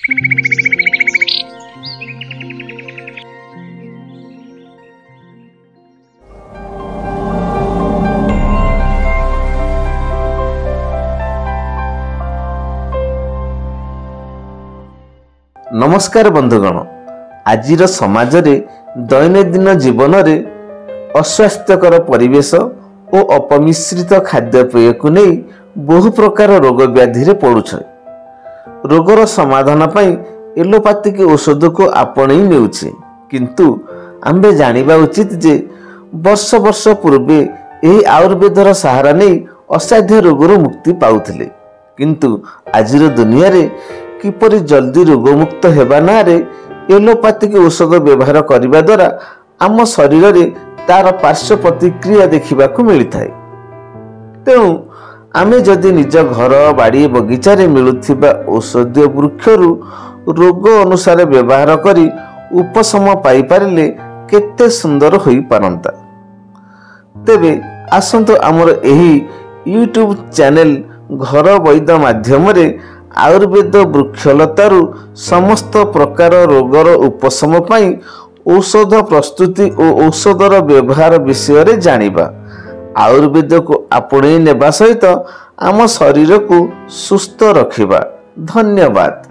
नमस्कार बंधुगण, आजिर समाज रे दैनंदिन जीवन रे अस्वास्थ्यकर परिवेश और अपमिश्रित खाद्यपेय को नहीं बहु प्रकार रोग व्याधि रे पड़ुछ। रोगर समाधान पाई एलोपैथिक औषध को आपणे नेउछे, किंतु आम्बे जानिबा उचित जे वर्ष वर्ष पूर्वे एही आयुर्वेदर सहारा नहीं असाध्य रोगर मुक्ति पाउथिले, किंतु आजिर दुनिया रे किपरि जल्दी रोगमुक्त हेबा ना रे एलोपैथिक औषध व्यवहार करिबा द्वारा आम शरीर रे तार पार्श्व प्रतिक्रिया देखा मिलता है। तेणु आमे जदि निज घर बाड़ी बगीचा रे मिलुथिबा औषधीय वृक्षरु रोग अनुसार व्यवहार करी उपशम पाई पारिले केते सुंदर होई पारंता। तेबे आसंतो आमर एही यूट्यूब चैनल घर वैद्य माध्यम रे आयुर्वेद वृक्षलतारू समस्त प्रकार रोगर उपशम पाई औषध प्रस्तुति और औषधर व्यवहार विषय रे जानिबा। आयुर्वेद को आपणे नेबा सहित आम शरीर को सुस्थ रखिबा। धन्यवाद।